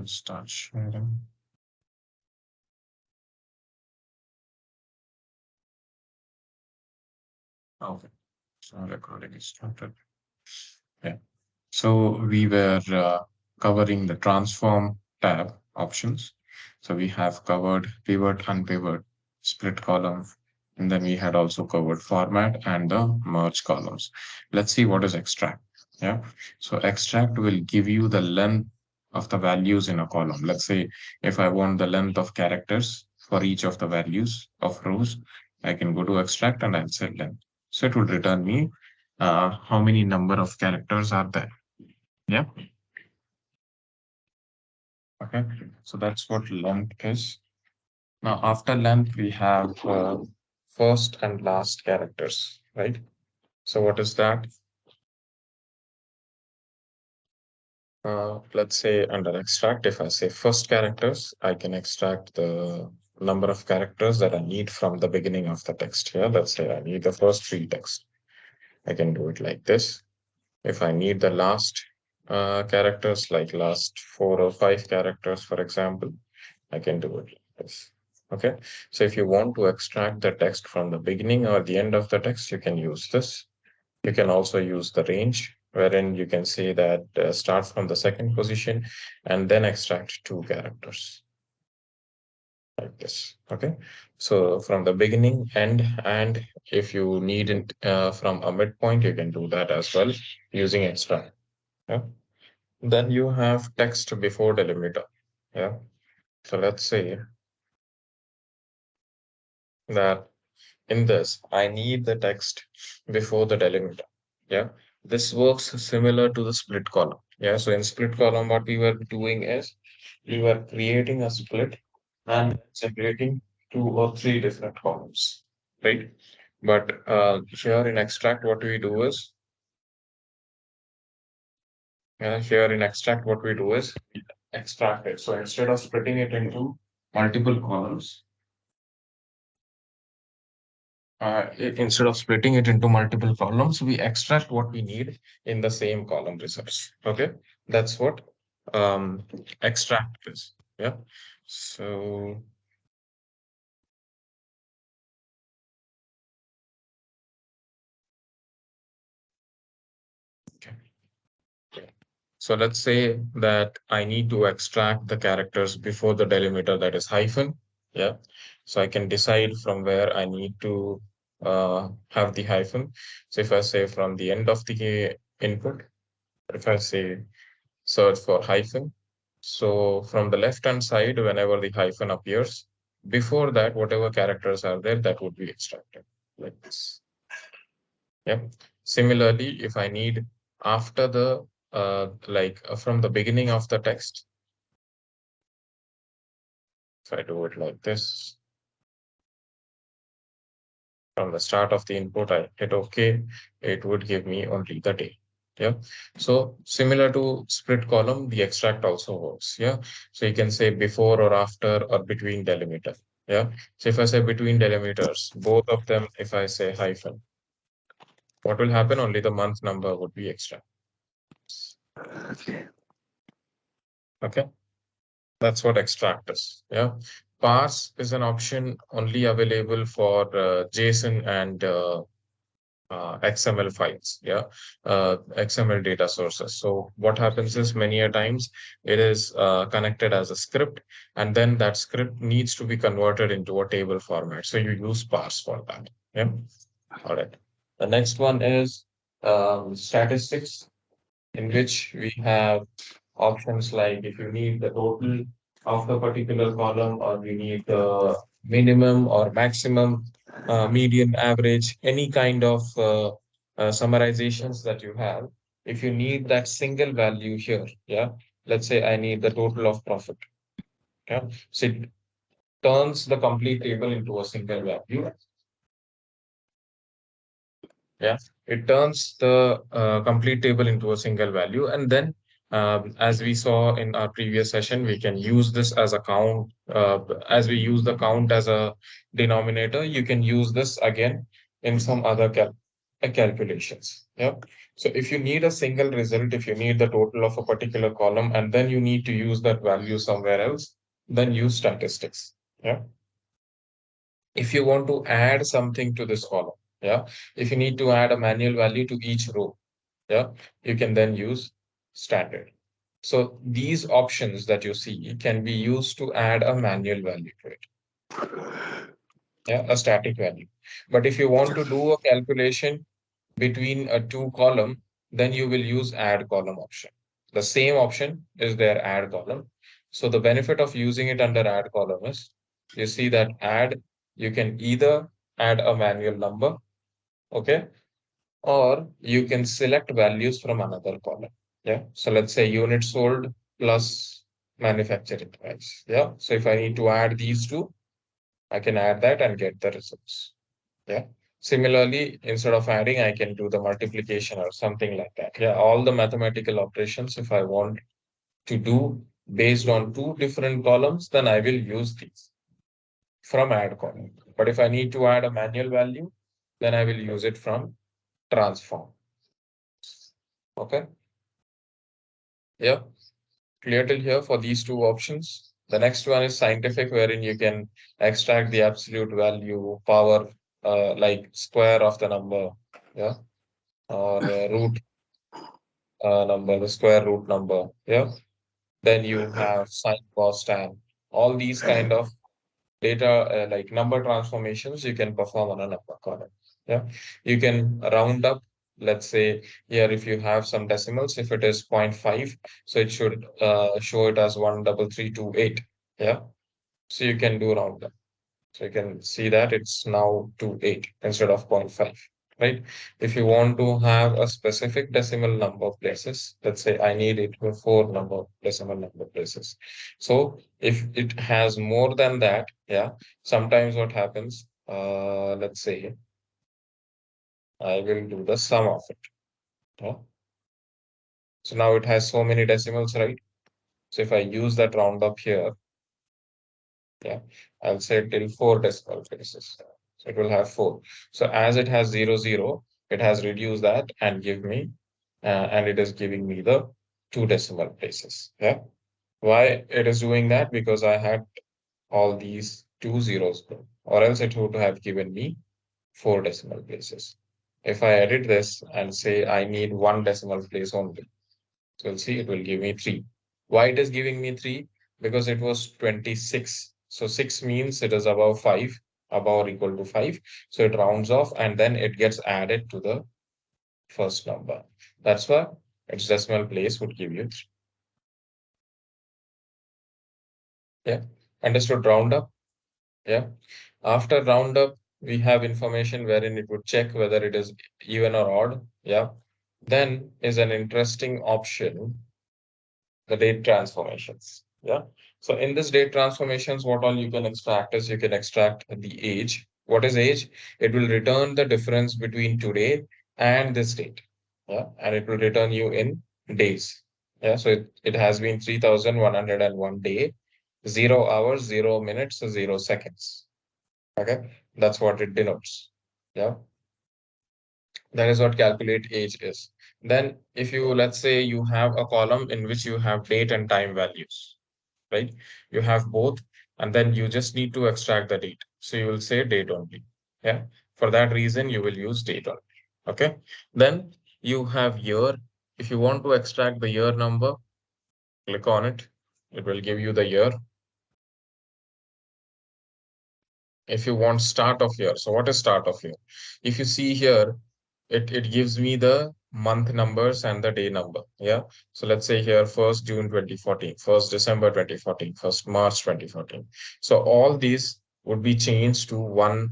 I'll start sharing. Okay, so recording is started. Yeah. So we were covering the transform tab options. So we have covered pivot, unpivot, split column, and then we had also covered format and the merge columns. Let's see what is extract. Yeah. So extract will give you the length of the values in a column. Let's say if I want the length of characters for each of the values of rows, I can go to extract and I'll say length. So it would return me how many number of characters are there. Yeah. Okay. So that's what length is. Now, after length, we have first and last characters, right? So what is that? Let's say under extract, if I say first characters, I can extract the number of characters that I need from the beginning of the text here. Let's say I need the first three text. I can do it like this. If I need the last characters, like last 4 or 5 characters, for example, I can do it like this. Okay. So if you want to extract the text from the beginning or the end of the text, you can use this. You can also use the range, wherein you can say that start from the second position and then extract 2 characters like this. Okay. So from the beginning, end, and if you need it from a midpoint, you can do that as well using extract. Yeah. Then you have text before delimiter. Yeah. So let's say that in this, I need the text before the delimiter. Yeah. This works similar to the split column. Yeah. So in split column, what we were doing is we were creating a split and separating 2 or 3 different columns, right? But here in extract, what we do is here in extract, what we do is we extract it. So instead of splitting it into multiple columns, instead of splitting it into multiple columns, we extract what we need in the same column results. Okay, that's what um, extract is. Yeah. So, okay. So let's say that I need to extract the characters before the delimiter, that is hyphen. Yeah. So I can decide from where I need to have the hyphen. So if I say from the end of the input, if I say search for hyphen. So from the left-hand side, whenever the hyphen appears, before that, whatever characters are there, that would be extracted like this. Yeah. Similarly, if I need after the from the beginning of the text, if I do it like this, from the start of the input, I hit OK, it would give me only the day. Yeah. So similar to split column, the extract also works. Yeah. So you can say before or after or between delimiter. Yeah. So if I say between delimiters, both of them, if I say hyphen, what will happen? Only the month number would be extract. Okay. That's what extract is. Yeah. Parse is an option only available for JSON and XML files, yeah, XML data sources. So what happens is many a times it is connected as a script, and then that script needs to be converted into a table format. So you use parse for that. Yeah. All right. The next one is statistics, in which we have options like if you need the total of the particular column, or you need the minimum or maximum, median, average, any kind of summarizations that you have. If you need that single value here, yeah, let's say I need the total of profit. Yeah, so it turns the complete table into a single value. Yeah, it turns the complete table into a single value. And then, as we saw in our previous session, we can use this as a count. As we use the count as a denominator, you can use this again in some other calculations. Yeah. So if you need a single result, if you need the total of a particular column, and then you need to use that value somewhere else, then use statistics. Yeah. If you want to add something to this column, yeah, if you need to add a manual value to each row, yeah, you can then use standard. So these options that you see can be used to add a manual value to it, yeah, a static value. But if you want to do a calculation between a two column, then you will use add column option. The same option is there, add column. So the benefit of using it under add column is you see that add, you can either add a manual number, okay, or you can select values from another column. Yeah. So let's say unit sold plus manufacturing price. Yeah. So if I need to add these two, I can add that and get the results. Yeah. Similarly, instead of adding, I can do the multiplication or something like that. Yeah. All the mathematical operations, if I want to do based on two different columns, then I will use these from add column. But if I need to add a manual value, then I will use it from transform. Okay. Yeah. Clear till here for these two options. The next one is scientific, wherein you can extract the absolute value, power, like square of the number, yeah, or root number, the square root number, yeah. Then you have sine, cos, tan. All these kind of data, like number transformations, you can perform on a number column. Yeah, you can round up. Let's say here, if you have some decimals, if it is zero point 0.5, so it should show it as 13328. Yeah, so you can do round up. So you can see that it's now 28 instead of zero point 0.5, right? If you want to have a specific decimal number of places, let's say I need it for four decimal number places. So if it has more than that, yeah, sometimes what happens, let's say I will do the sum of it. Yeah? So now it has so many decimals, right? So if I use that round up here, yeah, I'll say till four decimal places. So it will have four. So as it has 0, 0, it has reduced that and give me, and it is giving me the two decimal places. Yeah. Why it is doing that? Because I had all these two zeros, or else it would have given me four decimal places. If I edit this and say I need one decimal place only, so you'll see it will give me 3. Why it is giving me 3? Because it was 26. So 6 means it is above 5, above or equal to 5. So it rounds off and then it gets added to the first number. That's why its decimal place would give you 3. Yeah. Understood round up? Yeah. After round up, we have information wherein it would check whether it is even or odd. Yeah. Then is an interesting option, the date transformations. Yeah. So in this date transformations, what all you can extract is you can extract the age. What is age? It will return the difference between today and this date. Yeah. And it will return you in days. Yeah. So it has been 3,101 day, 0 hours, 0 minutes, 0 seconds. Okay. That's what it denotes. Yeah. That is what calculate age is. Then if you, let's say you have a column in which you have date and time values, right? You have both, and then you just need to extract the date. So you will say date only. Yeah. For that reason, you will use date only. Okay. Then you have year. If you want to extract the year number, click on it. It will give you the year. If you want start of year, so what is start of year? If you see here, it gives me the month numbers and the day number. Yeah. So let's say here 1st June 2014, 1st December 2014, 1st March 2014. So all these would be changed to one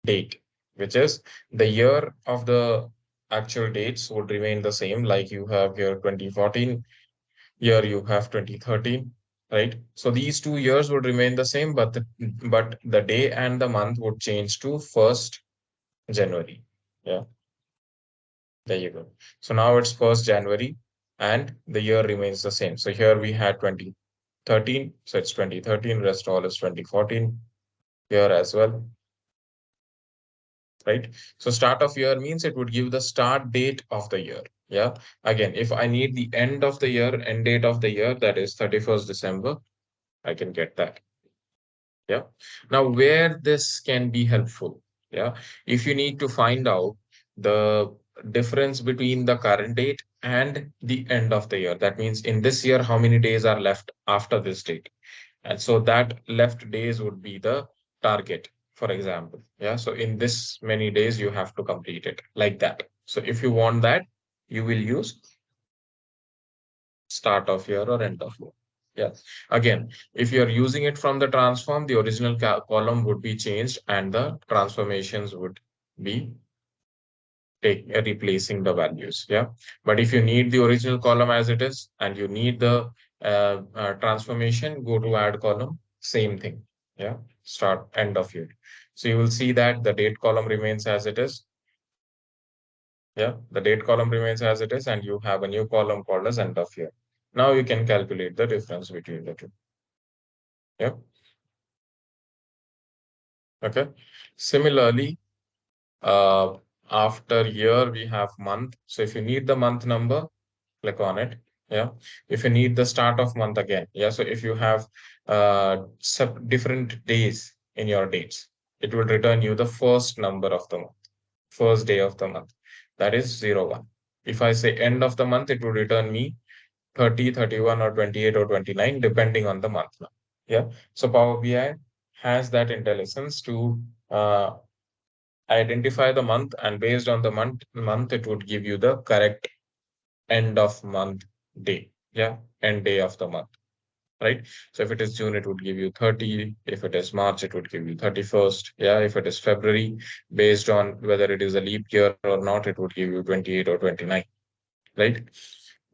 date, which is the year of the actual dates would remain the same. Like you have here 2014, here you have 2013, right? So these 2 years would remain the same, but the day and the month would change to 1st January. Yeah, there you go. So now it's 1st January and the year remains the same. So here we had 2013, so it's 2013, rest all is 2014 here as well. right? So start of year means it would give the start date of the year. Yeah. Again, if I need the end of the year, end date of the year, that is 31st December, I can get that. Yeah. Now, where this can be helpful, yeah, if you need to find out the difference between the current date and the end of the year, that means in this year, how many days are left after this date? And so that left days would be the target, for example. Yeah. So in this many days, you have to complete it like that. So if you want that, you will use start of year or end of year. Yeah. Again, if you're using it from the transform, the original column would be changed and the transformations would be replacing the values. Yeah. But if you need the original column as it is and you need the transformation, go to add column, same thing. Yeah. Start end of year. So you will see that the date column remains as it is. Yeah. The date column remains as it is, and you have a new column called as end of year. Now you can calculate the difference between the two. Yeah. Okay. Similarly, uh, after year, we have month. So if you need the month number, click on it. Yeah. If you need the start of month again. Yeah. So if you have different days in your dates, it will return you the first number of the month, first day of the month. That is 01. If I say end of the month, it will return me 30, 31, or 28 or 29, depending on the month now. Yeah. So Power BI has that intelligence to identify the month, and based on the month it would give you the correct end of month day. Yeah. End day of the month. Right. So if it is June, it would give you 30. If it is March, it would give you 31st. Yeah. If it is February, based on whether it is a leap year or not, it would give you 28 or 29. Right?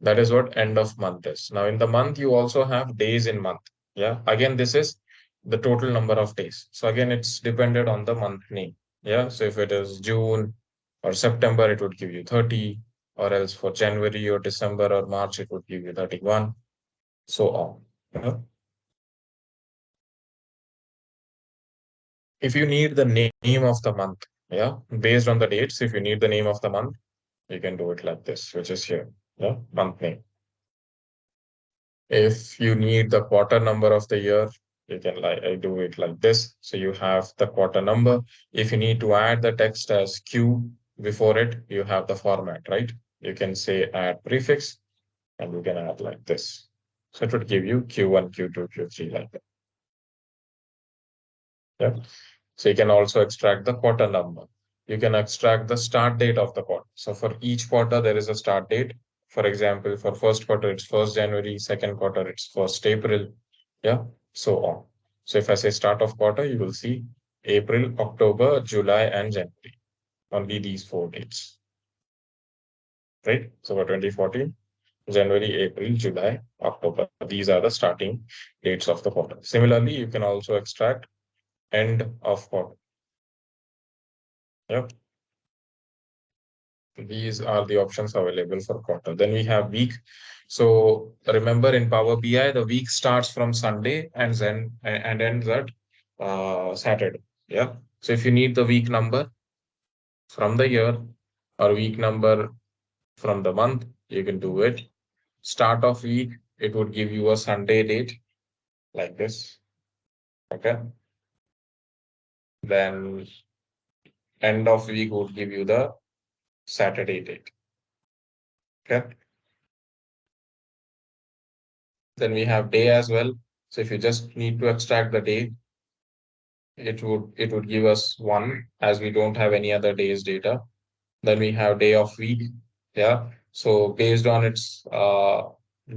That is what end of month is. Now, in the month, you also have days in month. Yeah. Again, this is the total number of days. So again, it's dependent on the month name. Yeah. So if it is June or September, it would give you 30, or else for January or December or March, it would give you 31, so on. Yeah. If you need the name of the month, yeah, based on the dates, if you need the name of the month, you can do it like this, which is here. Yeah. Month name. If you need the quarter number of the year, you can like I do it like this. So you have the quarter number. If you need to add the text as Q before it, you have the format, right? You can say add prefix and you can add like this. So it would give you Q1, Q2, Q3 like that. Yeah. So you can also extract the quarter number. You can extract the start date of the quarter. So for each quarter, there is a start date. For example, for first quarter, it's 1st January, second quarter, it's 1st April. Yeah, so on. So if I say start of quarter, you will see April, October, July, and January. Only these 4 dates, right? So for 2014, January, April, July, October. These are the starting dates of the quarter. Similarly, you can also extract end of quarter. Yeah. These are the options available for quarter. Then we have week. So remember in Power BI, the week starts from Sunday and ends at Saturday. Yeah. So if you need the week number from the year or week number from the month, you can do it. Start of week, it would give you a Sunday date like this. Okay. Then end of week would give you the Saturday date. Okay. Then we have day as well. So if you just need to extract the day, it would give us one, as we don't have any other days data. Then we have day of week. Yeah. So based on its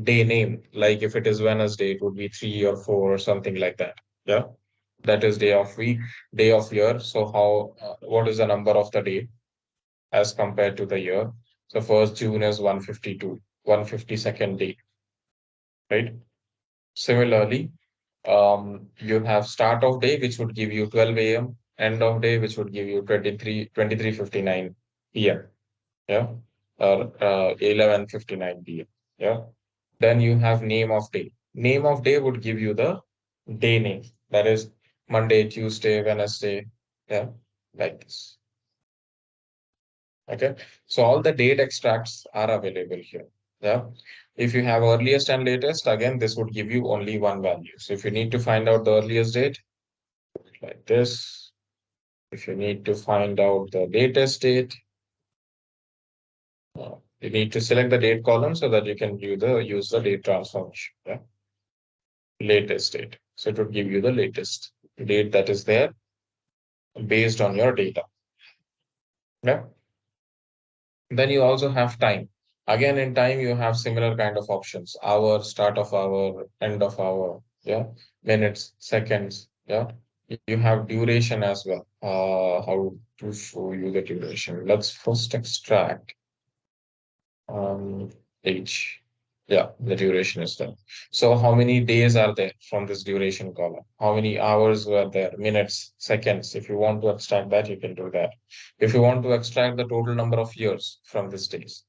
day name, like if it is Wednesday, it would be 3 or 4 or something like that. Yeah. That is day of week, day of year. So how what is the number of the day as compared to the year? So first June is 152, 152nd day, right? Similarly, you have start of day, which would give you 12 a.m., end of day, which would give you 23:59 p.m. Yeah, or 11:59 p.m. Yeah. Then you have name of day. Name of day would give you the day name. That is Monday, Tuesday, Wednesday. Yeah, like this. Okay. So all the date extracts are available here. Yeah. If you have earliest and latest, again, this would give you only one value. So if you need to find out the earliest date, like this. If you need to find out the latest date, you need to select the date column so that you can use the date transformation. Yeah. Latest date. So it would give you the latest date that is there based on your data. Yeah. Then you also have time. Again, in time, you have similar kind of options. Hour, start of hour, end of hour. Yeah. Minutes, seconds. Yeah. You have duration as well. How to show you the duration? Let's first extract um, age. Yeah, the duration is there. So how many days are there from this duration column? How many hours were there? Minutes, seconds. If you want to extract that, you can do that. If you want to extract the total number of years from this days,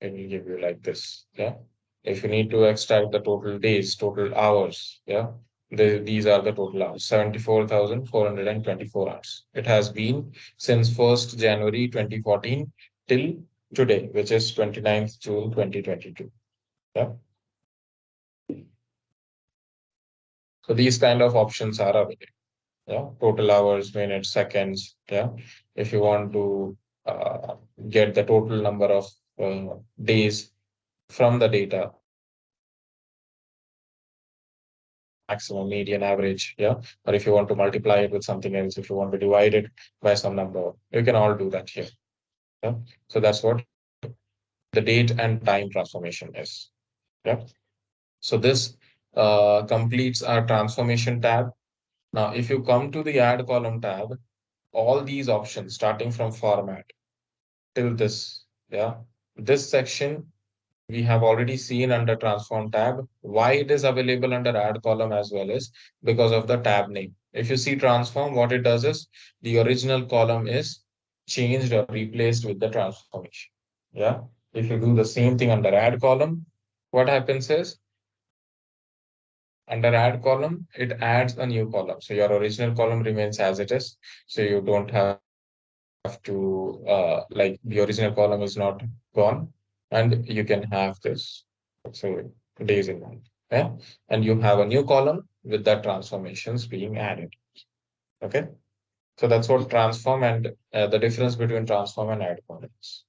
it will give you like this. Yeah. If you need to extract the total days, total hours, yeah, these are the total hours, 74,424 hours. It has been since 1st January 2014 till today, which is 29th June 2022. Yeah. So these kind of options are available. Yeah. Total hours, minutes, seconds. Yeah. If you want to uh, get the total number of days from the data, maximum, median, average, yeah. Or if you want to multiply it with something else, if you want to divide it by some number, you can all do that here. Yeah. So that's what the date and time transformation is. Yeah. So this completes our transformation tab. Now, if you come to the add column tab, all these options starting from format till this, yeah, this section we have already seen under transform tab. Why it is available under add column as well is because of the tab name. If you see transform, what it does is the original column is changed or replaced with the transformation. Yeah. If you do the same thing under add column, what happens is under add column, it adds a new column. So your original column remains as it is. So you don't have to like the original column is not gone, and you can have this. So days in month. Yeah. And you have a new column with that transformations being added. Okay. So that's what transform and the difference between transform and add columns.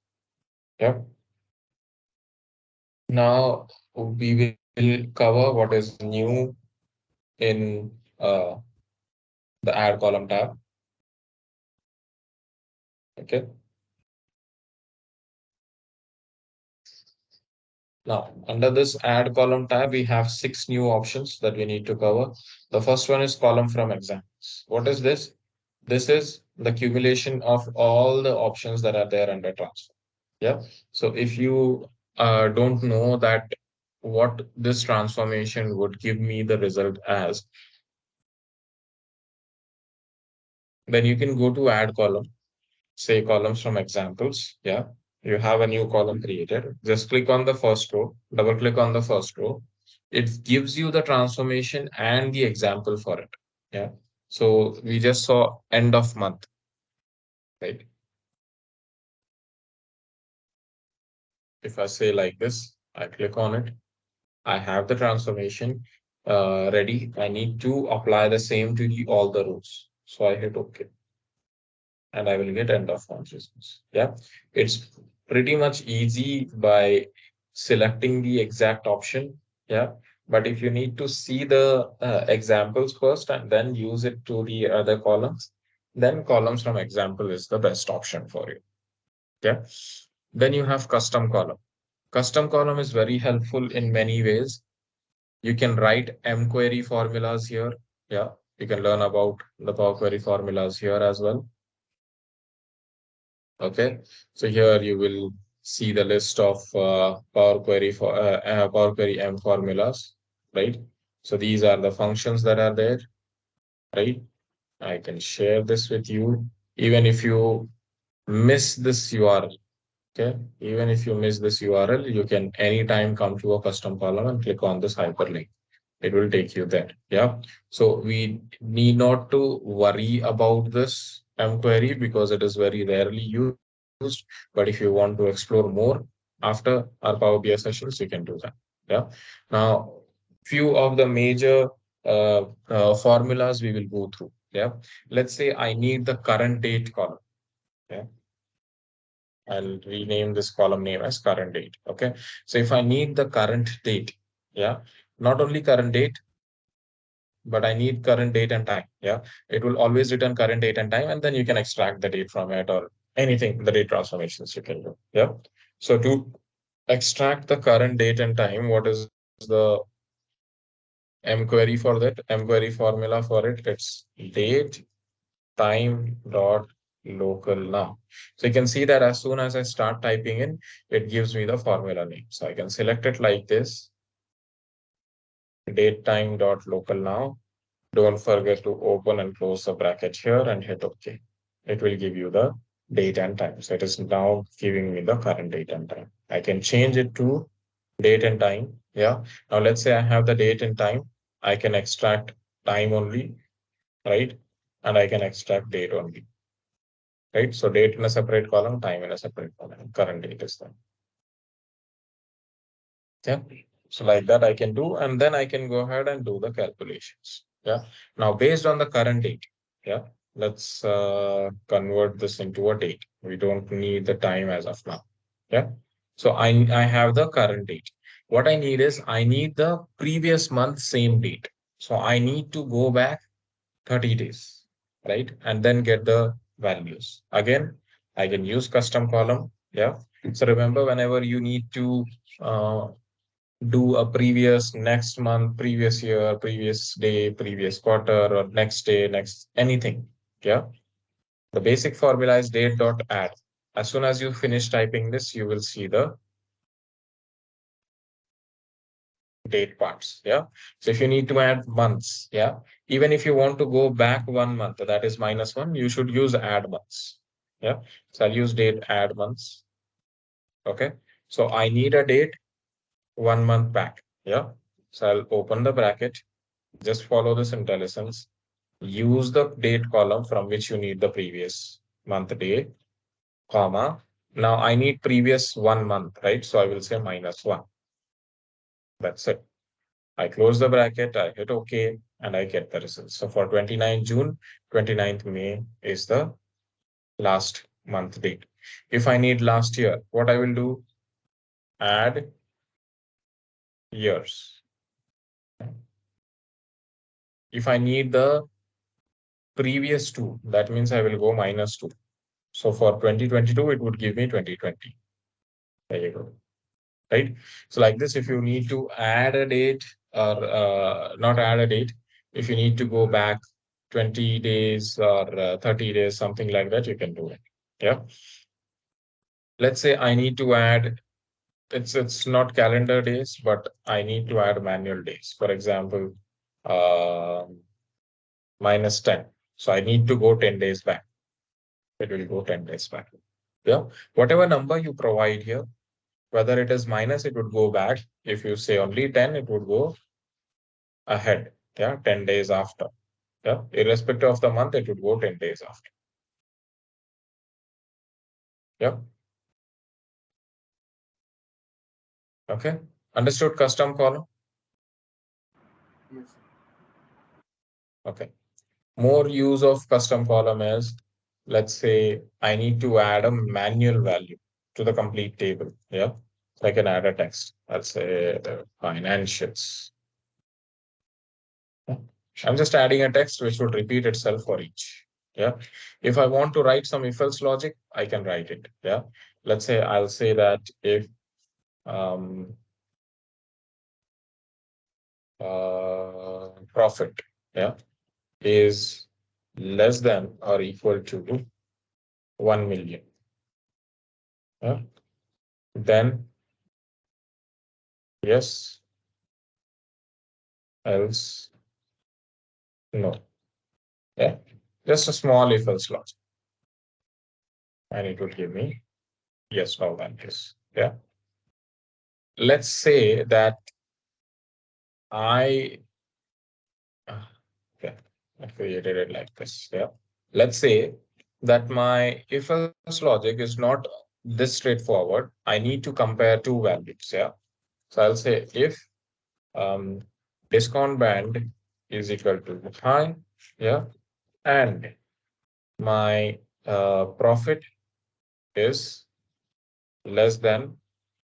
Yeah. Now we will cover what is new in the add column tab. Okay. Now, under this add column tab, we have 6 new options that we need to cover. The first one is column from examples. What is this? This is the accumulation of all the options that are there under transfer. Yeah. So if you don't know that what this transformation would give me the result as, then you can go to add column, say columns from examples. Yeah. You have a new column created. Just click on the first row, double click on the first row. It gives you the transformation and the example for it. Yeah. So we just saw end of month, right? If I say like this, I click on it. I have the transformation ready. I need to apply the same to all the rows. So I hit OK. And I will get end of consciousness. Yeah, it's pretty much easy by selecting the exact option. Yeah, but if you need to see the examples first and then use it to the other columns, then columns from example is the best option for you. Yeah, then you have custom column. Custom column is very helpful in many ways. You can write M query formulas here. Yeah, you can learn about the Power Query formulas here as well. Okay, so here you will see the list of Power Query M formulas, right? So these are the functions that are there, right? I can share this with you. Even if you miss this URL, okay? Even if you miss this URL, you can anytime come to a custom column and click on this hyperlink. It will take you there. Yeah. So we need not to worry about this M query because it is very rarely used. but if you want to explore more after our Power BI sessions, you can do that. Yeah. Now, few of the major formulas we will go through. Yeah. Let's say I need the current date column. Yeah. I'll rename this column name as current date. Okay. So if I need the current date, yeah, not only current date, but I need current date and time. Yeah. It will always return current date and time, and then you can extract the date from it or anything, the date transformations you can do. Yeah. So to extract the current date and time, what is the M query for that? M query formula for it? It's date time dot local now. So you can see that as soon as I start typing in, it gives me the formula name. So I can select it like this, date time dot local now. Don't forget to open and close the bracket here and hit OK. It will give you the date and time. So it is now giving me the current date and time. I can change it to date and time. Yeah. Now let's say I have the date and time. I can extract time only, right? And I can extract date only, right? So date in a separate column, time in a separate column. Current date is there. Yeah. So like that I can do, and then I can go ahead and do the calculations. Yeah. Now based on the current date, yeah, let's convert this into a date. We don't need the time as of now. Yeah. So I have the current date. What I need is I need the previous month same date. So I need to go back 30 days, right? And then get the values. Again, I can use custom column. Yeah. So remember, whenever you need to uh, do a previous next month, previous year, previous day, previous quarter, or next day, next anything. Yeah. The basic formula is date dot add. As soon as you finish typing this, you will see the date parts. Yeah. So if you need to add months, yeah, even if you want to go back 1 month, that is -1, you should use add months. Yeah. So I'll use date add months. Okay. So I need a date 1 month back. Yeah. So I'll open the bracket. Just follow this intelligence. Use the date column from which you need the previous month day, comma. Now I need previous 1 month, right? So I will say -1. That's it. I close the bracket, I hit OK, and I get the results. So for 29 June, 29th May is the last month date. If I need last year, what I will do? Add years. If I need the previous two, that means I will go -2. So for 2022, it would give me 2020. There you go. Right? So like this, if you need to add a date or not add a date, if you need to go back 20 days or 30 days, something like that, you can do it. Yeah. Let's say I need to add, it's not calendar days, but I need to add manual days. For example, uh, -10. So I need to go 10 days back. It will go 10 days back. Yeah. Whatever number you provide here, whether it is minus, it would go back. If you say only 10, it would go ahead. Yeah, 10 days after. Yeah, irrespective of the month, it would go 10 days after. Yeah. Okay. Understood custom column? Yes. Okay. More use of custom column is, let's say I need to add a manual value to the complete table. Yeah. So I can add a text. I'll say the financials. Yeah. I'm just adding a text which would repeat itself for each. Yeah. If I want to write some if else logic, I can write it. Yeah. Let's say I'll say that if um, profit, yeah, is less than or equal to 1 million, yeah, then yes, else no. Yeah. Just a small if else logic. And it would give me yes, no, then yes. Yeah. Let's say that I okay, I created it like this. Yeah. Let's say that my if else logic is not this straightforward. I need to compare two values. Yeah. So I'll say if um, discount band is equal to high, yeah, and my profit is less than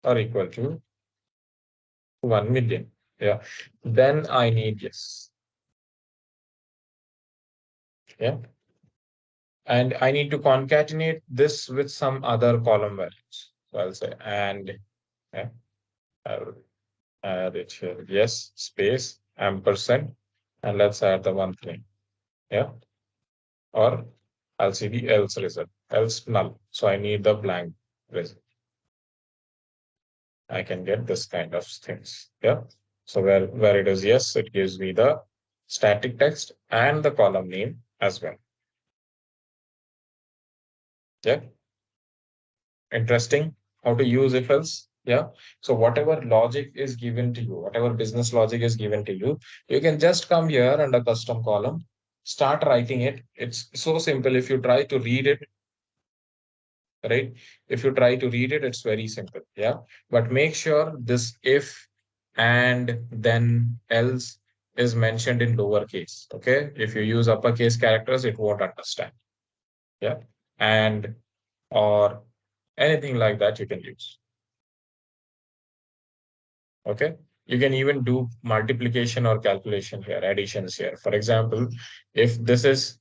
or equal to 1 million. Yeah. Then I need yes. Yeah. And I need to concatenate this with some other column values. So I'll say and yeah, I'll add it here. Yes, space, ampersand, and let's add the one thing. Yeah. Or I'll see the else result, else null. So I need the blank result. I can get this kind of things. Yeah. So where it is yes, it gives me the static text and the column name as well. Yeah. Interesting how to use if else. Yeah. So whatever logic is given to you, whatever business logic is given to you, you can just come here under custom column, start writing it. It's so simple. If you try to read it, right? If you try to read it, it's very simple. Yeah. But make sure this if and then else is mentioned in lowercase. Okay. If you use uppercase characters, it won't understand. Yeah. And or anything like that you can use. Okay. You can even do multiplication or calculation here, additions here. For example, if this is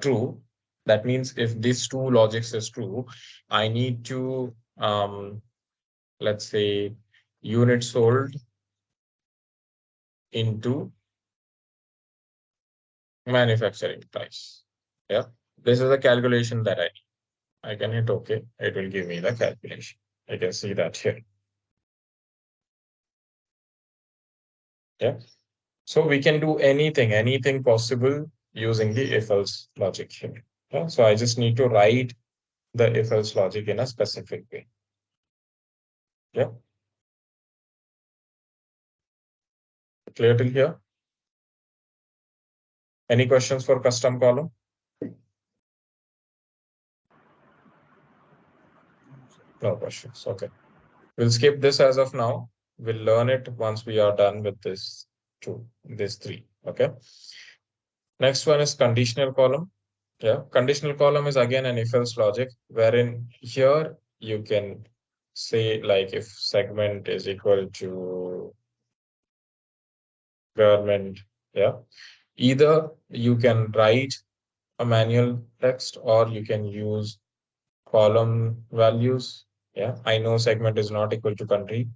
true, that means if these two logics is true, I need to let's say units sold into manufacturing price. Yeah. This is the calculation that I can hit OK. It will give me the calculation. I can see that here. Yeah. So we can do anything possible using the if else logic here. Yeah. So I just need to write the if else logic in a specific way. Yeah. Clear till here? Any questions for custom column? No questions. Okay. We'll skip this as of now. We'll learn it once we are done with this three. Okay. Next one is conditional column. Yeah. Conditional column is again an if else logic, wherein here you can say like if segment is equal to government. Yeah. Either you can write a manual text or you can use column values. Yeah. I know segment is not equal to country.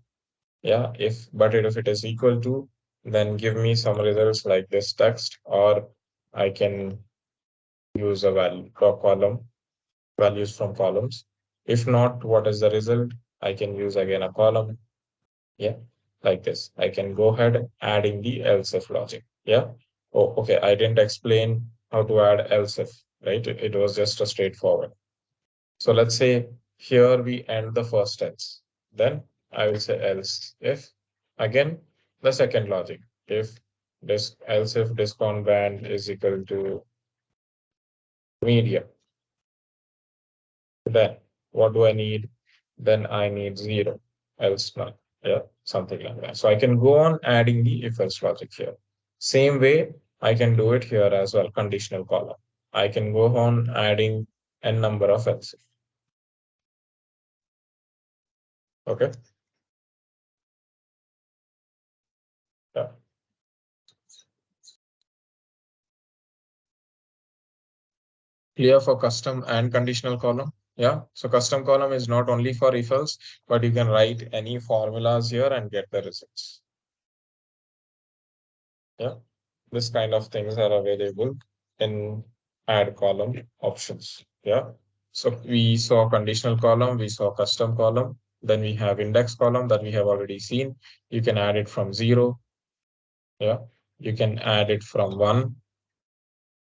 Yeah, if it is equal to, then give me some results like this text, or I can use a value for column values from columns. If not, what is the result? I can use again a column. Yeah, like this. I can go ahead adding the else if logic. Yeah. Oh, okay. I didn't explain how to add else if, right? It was just a straightforward. So let's say here we end the first else. Then I will say else if again the second logic. If this else if discount band is equal to medium, then what do I need? Then I need zero, else none. Yeah, something like that. So I can go on adding the if else logic here. Same way I can do it here as well, conditional column. I can go on adding n number of else. Okay. Yeah. Clear for custom and conditional column. Yeah. So custom column is not only for if else, but you can write any formulas here and get the results. Yeah. This kind of things are available in add column options. Yeah. So we saw conditional column, we saw custom column, then we have index column that we have already seen. You can add it from 0. Yeah. You can add it from 1,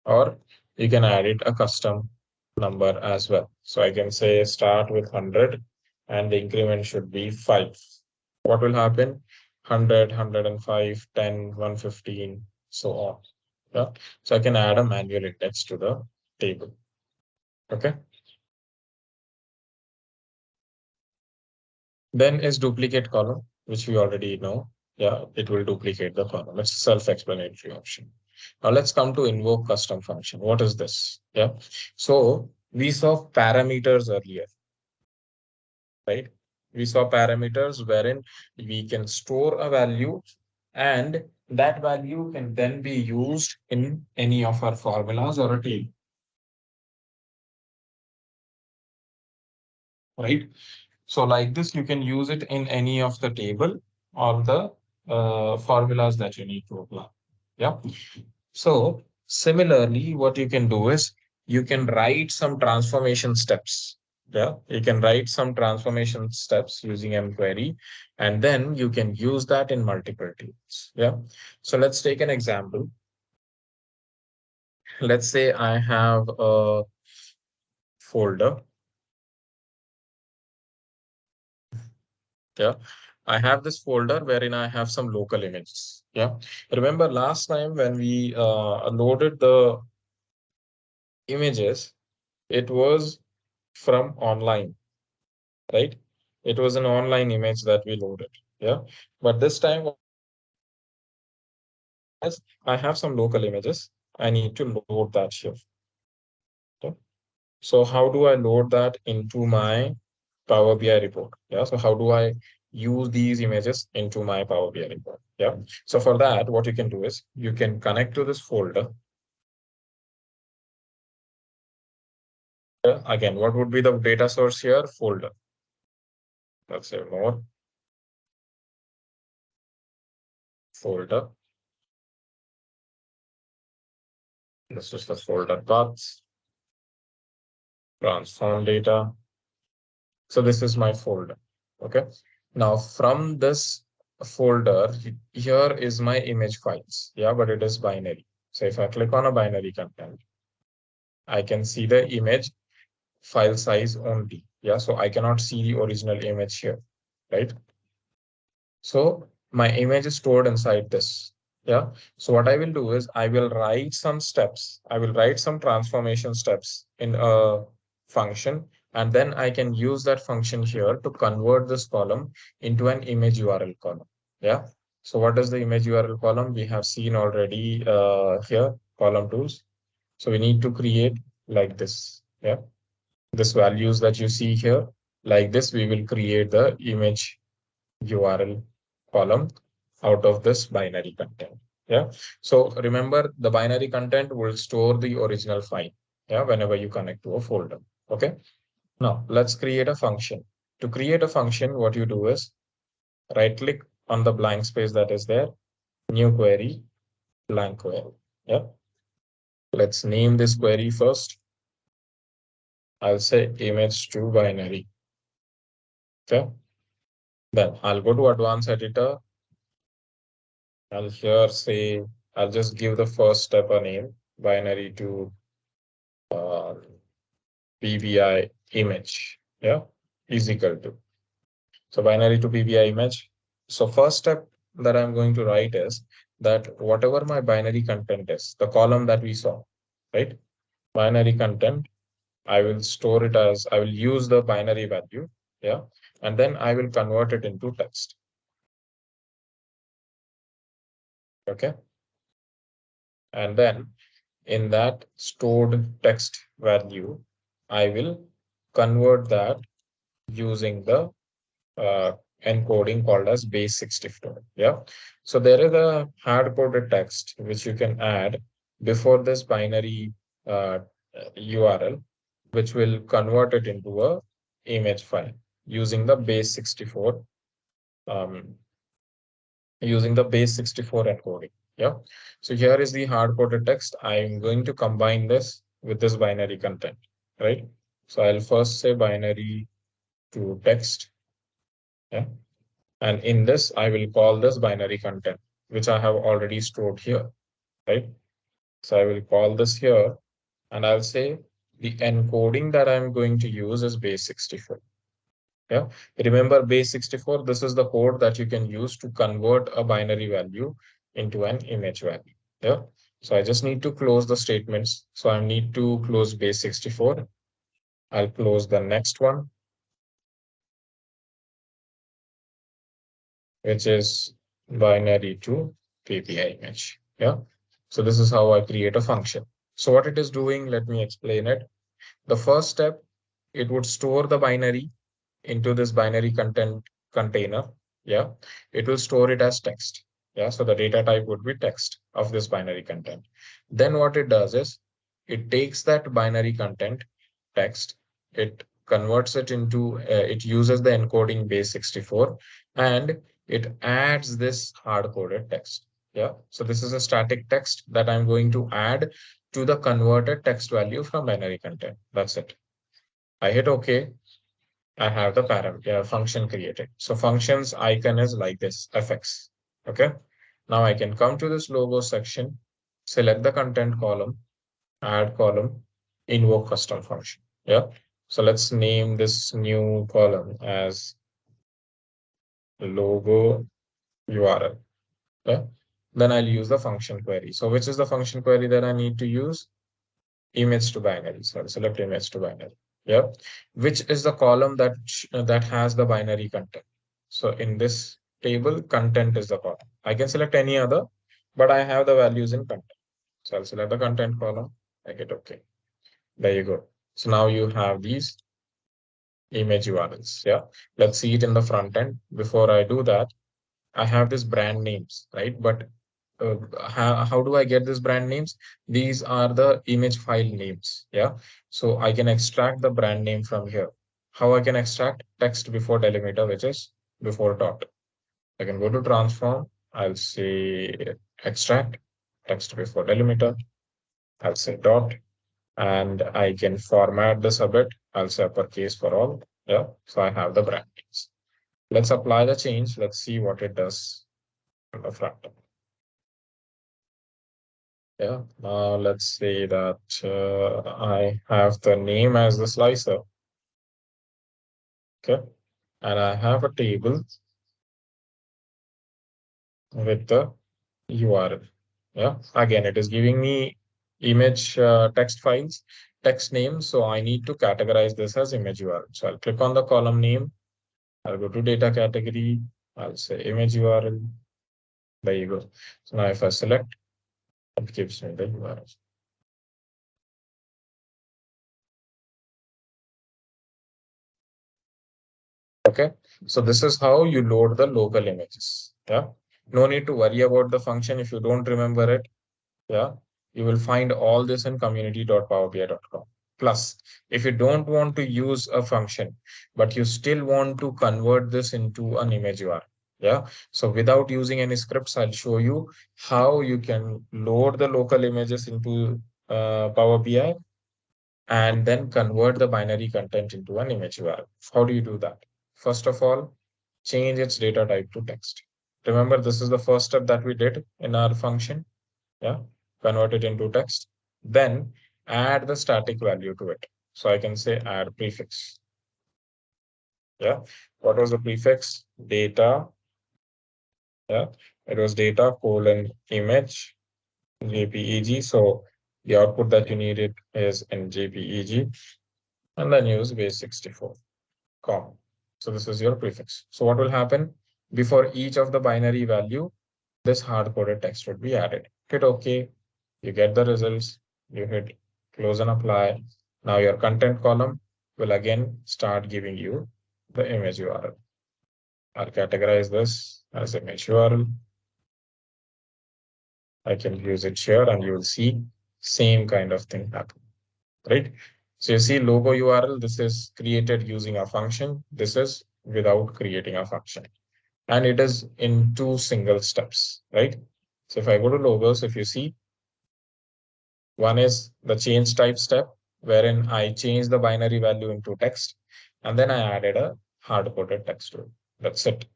or you can add it a custom number as well. So I can say start with 100 and the increment should be 5. What will happen? 100, 105, 10, 115, so on. Yeah. So I can add a manual index to the table. Okay. Then is duplicate column, which we already know. Yeah, it will duplicate the column. It's a self-explanatory option. Now let's come to invoke custom function. What is this? Yeah. So we saw parameters earlier, right? We saw parameters wherein we can store a value and that value can then be used in any of our formulas or a table, right? So like this, you can use it in any of the table or the formulas that you need to apply. Yeah. So similarly, what you can do is you can write some transformation steps. Yeah, you can write some transformation steps using mQuery, and then you can use that in multiple tables. Yeah. So let's take an example. Let's say I have a folder. Yeah. I have this folder wherein I have some local images. Yeah. Remember last time when we loaded the images, it was from online, right? It was an online image that we loaded. Yeah. But this time, as I have some local images, I need to load that here. Okay? So how do I load that into my Power BI report? Yeah. So how do I use these images into my Power BI report? Yeah. So for that, what you can do is you can connect to this folder. Again, what would be the data source here? Folder. Let's say more folder. This is the folder paths, transform data. So this is my folder. Okay. Now from this folder, here is my image files. Yeah, but it is binary. So if I click on a binary content, I can see the image file size only. Yeah, so I cannot see the original image here, right? So my image is stored inside this. Yeah. So what I will do is I will write some steps. I will write some transformation steps in a function, and then I can use that function here to convert this column into an image URL column. Yeah. So what is the image URL column? We have seen already here, column tools. So we need to create like this. Yeah. This values that you see here, like this, we will create the image URL column out of this binary content. Yeah. So remember the binary content will store the original file. Yeah. Whenever you connect to a folder. Okay. Now let's create a function. To create a function, what you do is right click on the blank space that is there, new query, blank query. Yeah. Let's name this query first. I'll say image to binary. Okay. Then I'll go to advanced editor. I'll here say, I'll just give the first step a name, binary to uh, PBI image. Yeah, is equal to. So binary to PBI image. So first step that I'm going to write is that whatever my binary content is, the column that we saw, right? Binary content, I will store it as, I will use the binary value. Yeah. And then I will convert it into text. Okay. And then in that stored text value, I will convert that using the encoding called as base 64. Yeah. So there is a hard coded text which you can add before this binary URL, which will convert it into a image file using the base 64 um, using the base 64 encoding. Yeah. So here is the hard coded text. I'm going to combine this with this binary content, right? So I'll first say binary to text. Yeah. And in this, I will call this binary content, which I have already stored here, right? So I will call this here and I'll say the encoding that I'm going to use is base 64. Yeah. Remember base 64, this is the code that you can use to convert a binary value into an image value. Yeah. So I just need to close the statements. So I need to close base 64 I'll close the next one, which is binary to PPI image. Yeah. So this is how I create a function. So what it is doing, let me explain it. The first step, it would store the binary into this binary content container. Yeah. It will store it as text. Yeah. So the data type would be text of this binary content. Then what it does is it takes that binary content text, it converts it into, it uses the encoding base 64 and it adds this hard coded text. Yeah. So this is a static text that I'm going to add to the converted text value from binary content. That's it. I hit OK. I have the parameter function created. So functions icon is like this, fx. Okay. Now I can come to this logo section, select the content column, add column, invoke custom function. Yeah. So let's name this new column as logo URL. Yeah. Then I'll use the function query. So which is the function query that I need to use? Image to binary. So I'll select image to binary. Yeah. Which is the column that has the binary content. So in this table, content is the column. I can select any other, but I have the values in content. So I'll select the content column. I hit OK. There you go. So now you have these image URLs. Yeah. Let's see it in the front end. Before I do that, I have this brand names, right? But how do I get these brand names? These are the image file names. Yeah. So I can extract the brand name from here. How I can extract text before delimiter, which is before dot. I can go to transform. I'll say extract text before delimiter. I'll say dot and I can format this a bit. I'll say uppercase for all. Yeah. So I have the brand names. Let's apply the change. Let's see what it does on the front end. Yeah, now let's say that I have the name as the slicer, okay, and I have a table with the URL. Yeah, again, it is giving me image text files, text name. So I need to categorize this as image URL. So I'll click on the column name. I'll go to data category. I'll say image URL. There you go. So now if I select, it gives me the URL. Okay, so this is how you load the local images. Yeah, no need to worry about the function if you don't remember it. Yeah, you will find all this in community.powerbi.com. Plus, if you don't want to use a function, but you still want to convert this into an image URL. Yeah, so without using any scripts, I'll show you how you can load the local images into Power BI and then convert the binary content into an image URL. How do you do that? First of all, change its data type to text. Remember, this is the first step that we did in our function. Yeah, convert it into text. Then add the static value to it. So I can say add prefix. Yeah, what was the prefix? Data. Yeah, it was data colon image JPEG. So the output that you needed is in JPEG, and then use base 64. Com. So this is your prefix. So what will happen before each of the binary value, this hard-coded text would be added. Hit OK. You get the results. You hit close and apply. Now your content column will again start giving you the image URL. I'll categorize this as image URL. I can use it here and you will see same kind of thing happen, right? So you see logo URL, this is created using a function. This is without creating a function. And it is in two single steps, right? So if I go to logos, if you see, one is the change type step, wherein I change the binary value into text, and then I added a hard-coded text to it. That's it.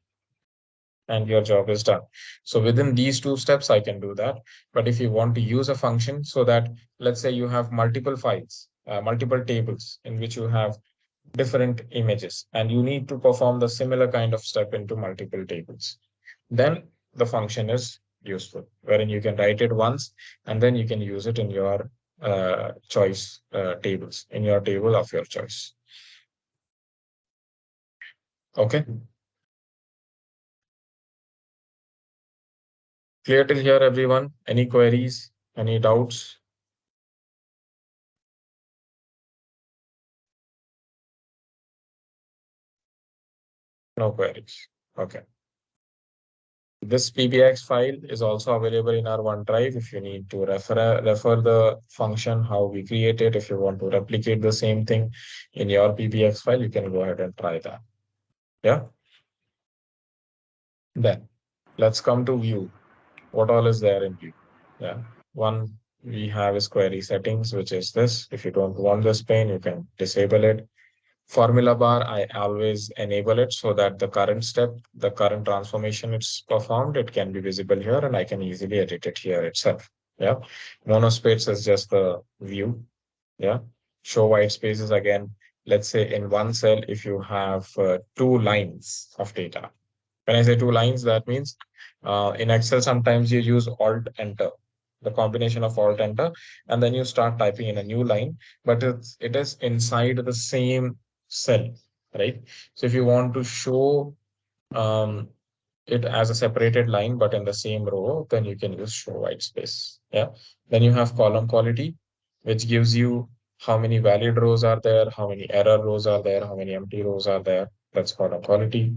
And your job is done. So within these two steps, I can do that. But if you want to use a function so that, let's say you have multiple files, multiple tables in which you have different images, and you need to perform the similar kind of step into multiple tables, then the function is useful, wherein you can write it once and then you can use it in your choice tables in your table of your choice. Okay, clear till here, everyone? Any queries? Any doubts? No queries. Okay. This PBX file is also available in our OneDrive if you need to refer the function, how we create it. If you want to replicate the same thing in your PBX file, you can go ahead and try that. Yeah. Then let's come to view. What all is there in view? Yeah. One we have is query settings, which is this. If you don't want this pane, you can disable it. Formula bar, I always enable it so that the current step, the current transformation it's performed, it can be visible here and I can easily edit it here itself. Yeah. Monospace is just the view. Yeah. Show white spaces again. Let's say in one cell, if you have two lines of data. When I say two lines, that means in Excel, sometimes you use Alt Enter, the combination of Alt Enter, and then you start typing in a new line, but it is inside the same cell, right? So if you want to show um, it as a separated line, but in the same row, then you can use show white space. Yeah. Then you have column quality, which gives you how many valid rows are there, how many error rows are there, how many empty rows are there. That's column quality.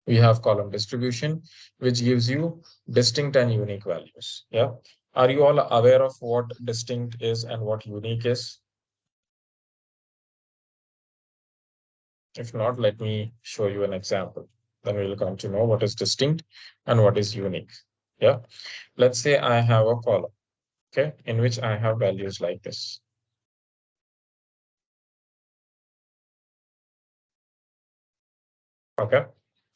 We have column distribution, which gives you distinct and unique values. Yeah. Are you all aware of what distinct is and what unique is? If not, let me show you an example. Then we'll come to know what is distinct and what is unique. Yeah. Let's say I have a column, okay, in which I have values like this. Okay.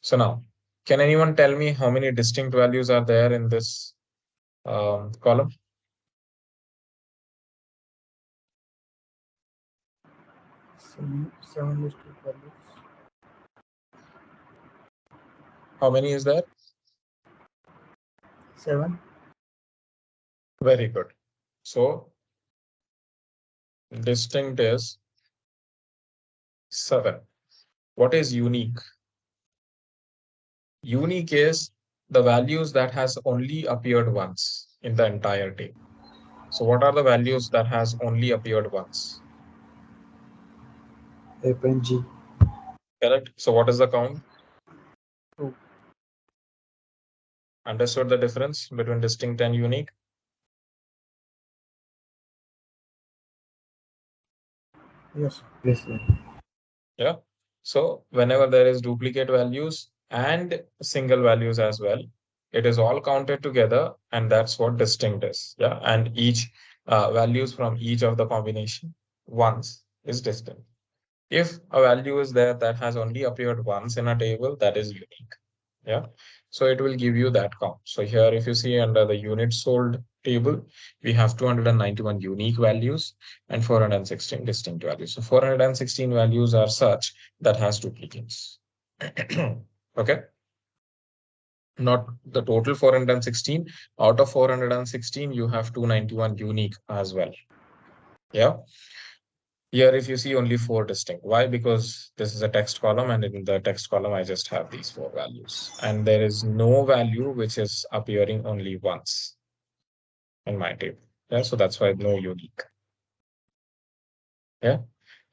So now, can anyone tell me how many distinct values are there in this column? Seven listed values. How many is there? 7. Very good. So distinct is 7. What is unique? Unique is the values that has only appeared once in the entire table. So what are the values that has only appeared once? F and G. Correct. So what is the count? 2. Understood the difference between distinct and unique? Yes. Yes. Sir. Yeah. So whenever there is duplicate values and single values as well, it is all counted together, and that's what distinct is. Yeah. And each values from each of the combination once is distinct. If a value is there that has only appeared once in a table, that is unique. Yeah. So it will give you that count. So here, if you see under the units sold table, we have 291 unique values and 416 distinct values. So 416 values are such that has duplicates. Okay. Not the total 416. Out of 416, you have 291 unique as well. Yeah. Here, if you see only four distinct. Why? Because this is a text column, and in the text column, I just have these four values. And there is no value which is appearing only once in my table. Yeah, so that's why no unique. Yeah,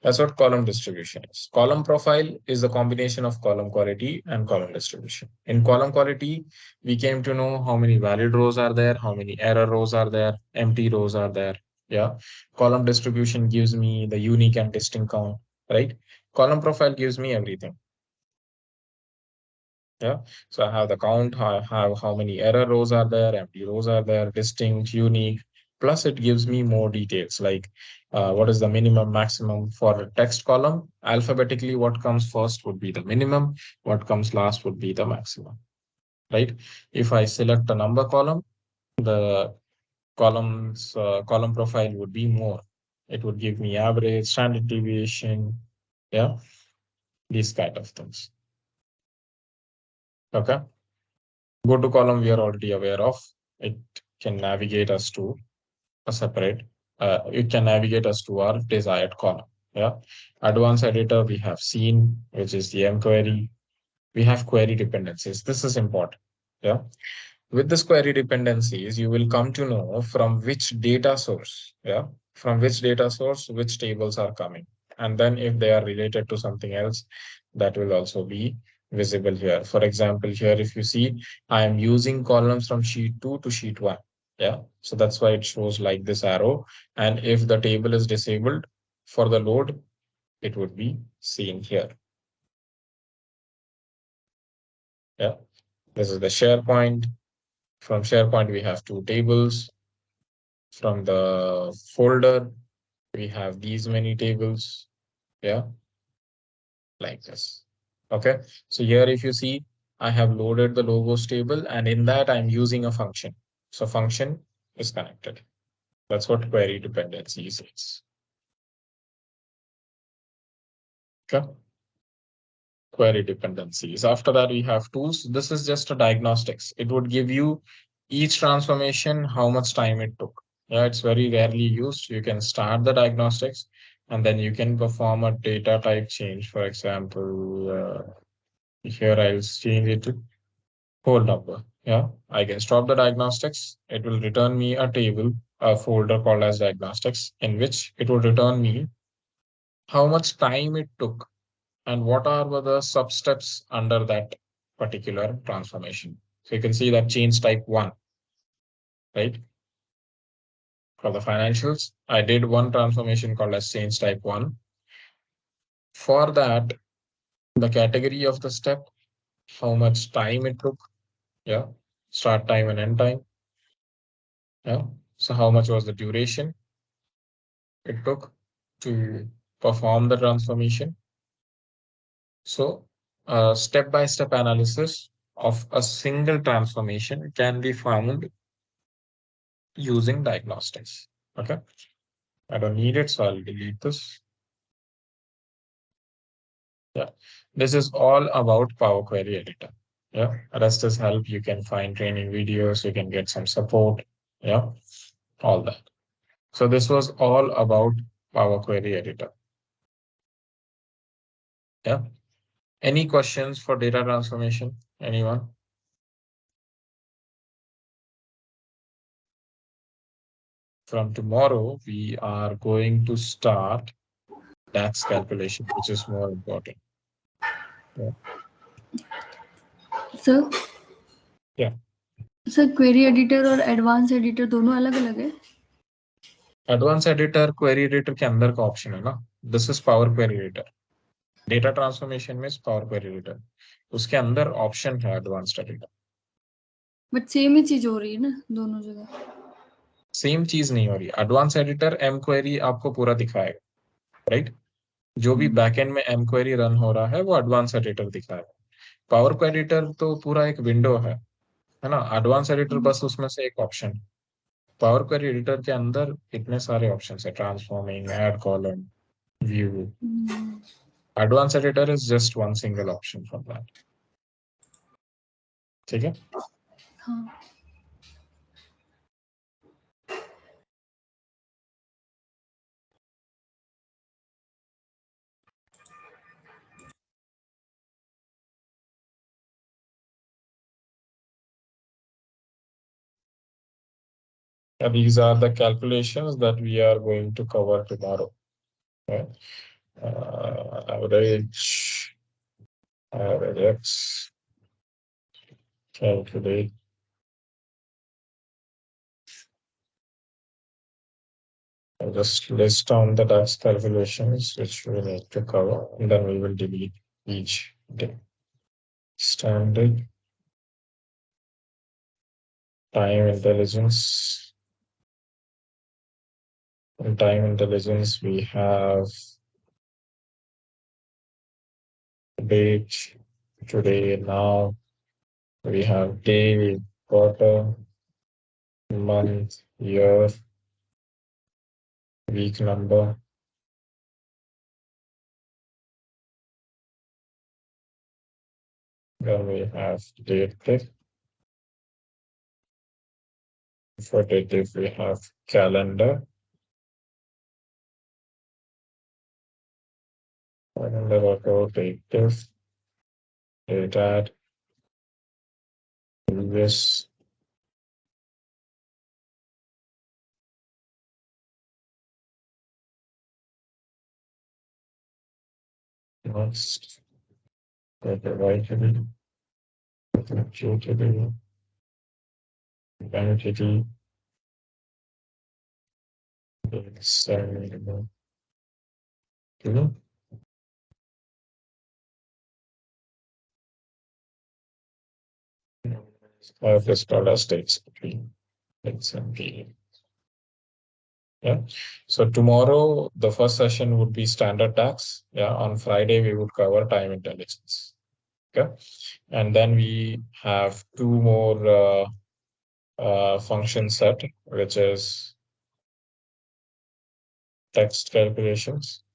that's what column distribution is. Column profile is a combination of column quality and column distribution. In column quality, we came to know how many valid rows are there, how many error rows are there, empty rows are there. Yeah. Column distribution gives me the unique and distinct count, right? Column profile gives me everything. Yeah. So I have the count, I have how many error rows are there, empty rows are there, distinct, unique. Plus, it gives me more details like what is the minimum, maximum for a text column. Alphabetically, what comes first would be the minimum, what comes last would be the maximum, right? If I select a number column, the column profile would be more. It would give me average, standard deviation, yeah, these kind of things. Okay. Go to column we are already aware of. It can navigate us to. a separate, it can navigate us to our desired column. Yeah. Advanced editor we have seen, which is the M query. We have query dependencies. This is important. Yeah. With this query dependencies, you will come to know from which data source, yeah, from which data source, which tables are coming. And then if they are related to something else, that will also be visible here. For example, here, if you see, I am using columns from sheet 2 to sheet 1. Yeah. So that's why it shows like this arrow. And if the table is disabled for the load, it would be seen here. Yeah. This is the SharePoint. From SharePoint, we have two tables. From the folder, we have these many tables. Yeah, like this. Okay. So here, if you see, I have loaded the logos table, and in that I'm using a function. So function is connected. That's what query dependencies is. Okay. Query dependencies. After that, we have tools. This is just a diagnostics. It would give you each transformation, how much time it took. Yeah, it's very rarely used. You can start the diagnostics and then you can perform a data type change. For example, here I'll change it to whole number. Yeah, I can stop the diagnostics. It will return me a table, a folder called as diagnostics, in which it will return me how much time it took and what are the sub steps under that particular transformation. So you can see that change type 1, right? For the financials, I did one transformation called as change type 1. For that, the category of the step, how much time it took, yeah, start time and end time, yeah. So how much was the duration it took to perform the transformation. So step-by-step analysis of a single transformation can be found using diagnostics. Okay, I don't need it, so I'll delete this. Yeah, this is all about Power Query Editor. Yeah, rest is help. You can find training videos, you can get some support. Yeah, all that. So this was all about Power Query Editor. Yeah. Any questions for data transformation? Anyone? From tomorrow, we are going to start tax calculation, which is more important. Yeah. Sir Yeah. Sir query editor और advance editor दोनों अलग अलग है advance editor query editor के अंदर का option है ना. This is power query editor. Data transformation में पावर क्वेरी एडिटर, उसके अंदर ऑप्शन है एडवांस्ड एडिटर. बट सेम ही चीज हो रही है ना दोनों जगह. सेम चीज नहीं हो रही. एडवांस एडिटर एम क्वेरी आपको पूरा दिखाएगा, राइट. जो भी बैकएंड में एम क्वेरी रन हो रहा है वो एडवांस एडिटर दिखाएगा. पावर क्वेरी एडिटर तो पूरा एक विंडो है ना. एडवांस एडिटर बस उसमें से एक ऑप्शन. पावर क्वेरी एडिटर के अंदर इतने सारे ऑप्शन है. Transforming, add column, view. Advance editor is just one single option from that. ठीक है. हाँ. These are the calculations that we are going to cover tomorrow. Okay. Average, X, calculate. I'll just list down the tax calculations which we need to cover, and then we will delete each day. Standard, time intelligence. In time intelligence, we have date, today, now. We have day, quarter, month, year, week number. Then we have date click. For dative, we have calendar. Calendar auto dative, date add, previous. Next, data writing, entity, entity, send, this dollar states between X and P. Yeah. So tomorrow, the first session would be standard tax. Yeah. On Friday, we would cover time intelligence. Okay. And then we have two more function set, which is text calculations.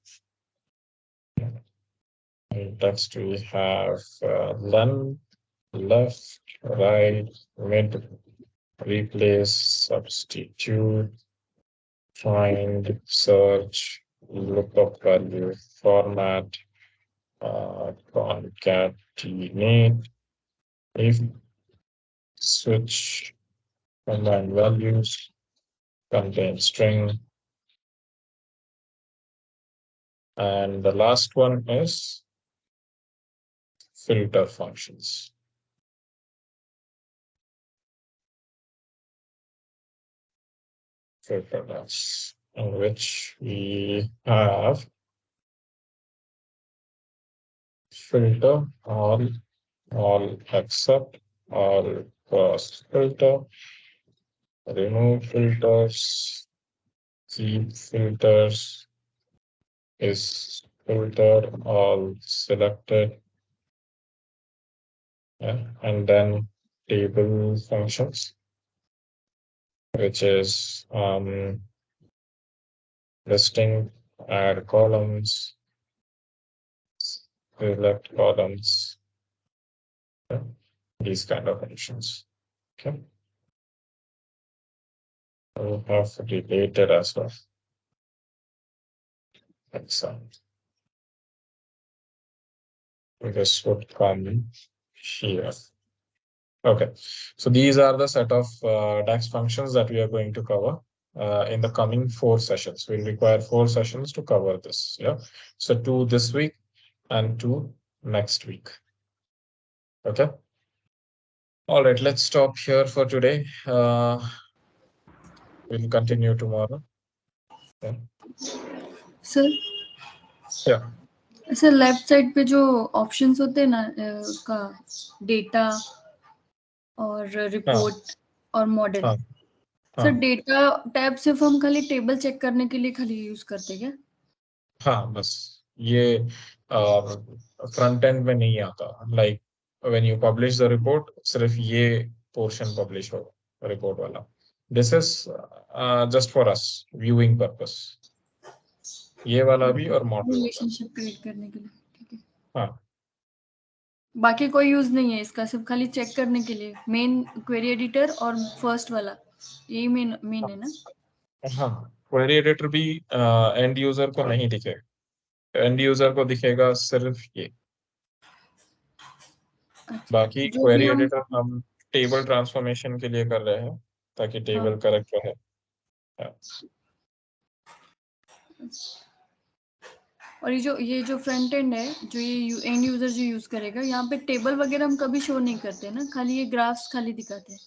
In text, we have len, left, right, mid, replace, substitute, find, search, lookup value, format, concatenate, if, switch, combine values, contain string, and the last one is filter functions. Filters, in which we have filter all except, all cross filter, remove filters, keep filters, is filter all selected, yeah, and then table functions, which is listing, add columns, select columns, yeah, these kind of functions. Okay. We have related as well. Excellent. This would come here. Okay, so these are the set of DAX functions that we are going to cover in the coming 4 sessions. We'll require 4 sessions to cover this. Yeah, so 2 this week and 2 next week. Okay. All right, let's stop here for today. We'll continue tomorrow. Yeah. Sir Yeah. Sir left side पे जो options होते हैं ना उसका data और हाँ report और model, हाँ सर हाँ डेटा टैब सिर्फ हम खाली टेबल चेक करने के लिए खाली यूज करते हैं क्या? हाँ, बस ये फ्रंट एंड में नहीं आता. Like when you publish the report, सिर्फ ये पोर्शन पब्लिश होगा रिपोर्ट वाला. This is just for us viewing purpose, ये वाला भी और मॉडल वाला. रिलेशनशिप क्रिएट करने के लिए, ठीक है. हाँ बाकी कोई यूज नहीं है इसका, सिर्फ खाली चेक करने के लिए. मेन क्वेरी एडिटर और फर्स्ट वाला यही मेन मेन है ना? हाँ, क्वेरी एडिटर भी एंड यूजर को नहीं दिखेगा. एंड यूजर को दिखेगा सिर्फ ये. अच्छा, बाकी जो भी क्वेरी हम एडिटर हम टेबल ट्रांसफॉर्मेशन के लिए कर रहे हैं, ताकि हाँ, टेबल करेक्ट रहे. हाँ. और ये जो फ्रंट एंड है, जो ये एंड यूजर जो यूज करेगा, यहाँ पे टेबल वगैरह हम कभी शो नहीं करते ना, खाली ये ग्राफ्स खाली दिखाते हैं.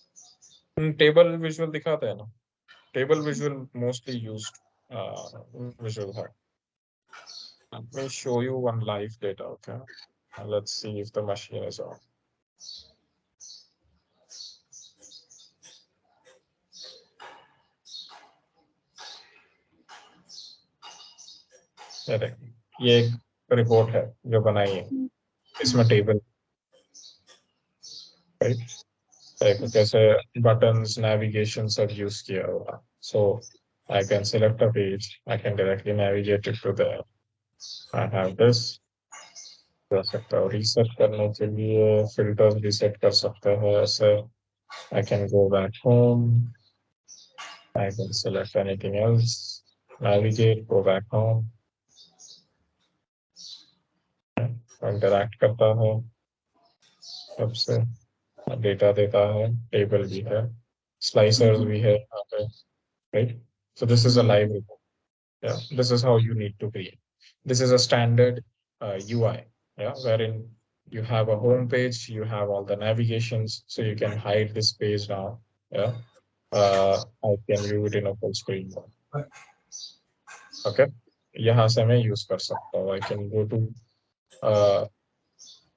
टेबल विजुअल दिखाते हैं ना. Table visual mostly used visual hack. Let me show you one live data, okay? Let's see if the machine is on. ये देखिए, ये एक रिपोर्ट है जो बनाई है. इसमें टेबल, राइट, कैसे buttons, navigation सब यूज किया हुआ. So I can select a page, I can directly navigate it to there. I have this. कर सकता हूँ रिसेट करने के लिए, फिल्टर्स रिसेट कर सकते हैं ऐसे. I can go back home. I can select anything else, navigate, go back home, interact करता है सबसे, डेटा देता है, टेबल भी है, स्लाइसर्स भी है यहाँ पे, right? So this is a live report. Yeah, this is how you need to create. This is a standard UI, yeah, wherein you have a home page, you have all the navigations, so you can hide this page now. Yeah, I can view it in a full screen mode. Okay, यहाँ से मैं use कर सकता हूँ. I can go to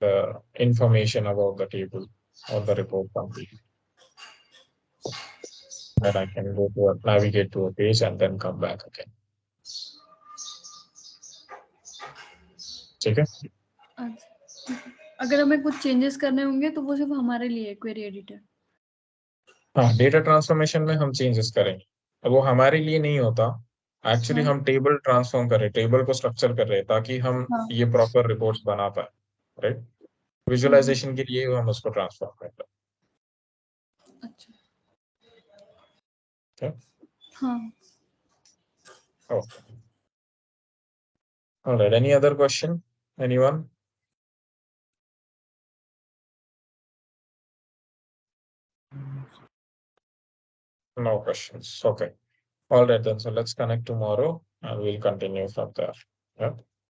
the information about the table or the report complete. Then I can go to navigate to a page and then come back again. ठीक है? अच्छा, अगर हमें कुछ चेंजेस करने होंगे तो वो सिर्फ हमारे लिए क्वेरी एडिटर। हाँ, डेटा ट्रांसफॉर्मेशन में हम चेंजेस करेंगे, अब वो हमारे लिए नहीं होता, एक्चुअली हाँ हम टेबल ट्रांसफॉर्म कर रहे हैं, टेबल को स्ट्रक्चर कर रहे हैं ताकि हम हाँ ये प्रॉपर रिपोर्ट्स बना पाए, राइट? विजुअलाइजेशन के लिए हम उसको ट्रांसफॉर्म करते अच्छा हैं. हाँ Okay. All right. Any other question? Anyone? No questions. Okay. All right then. So let's connect tomorrow and we'll continue from there. Yeah.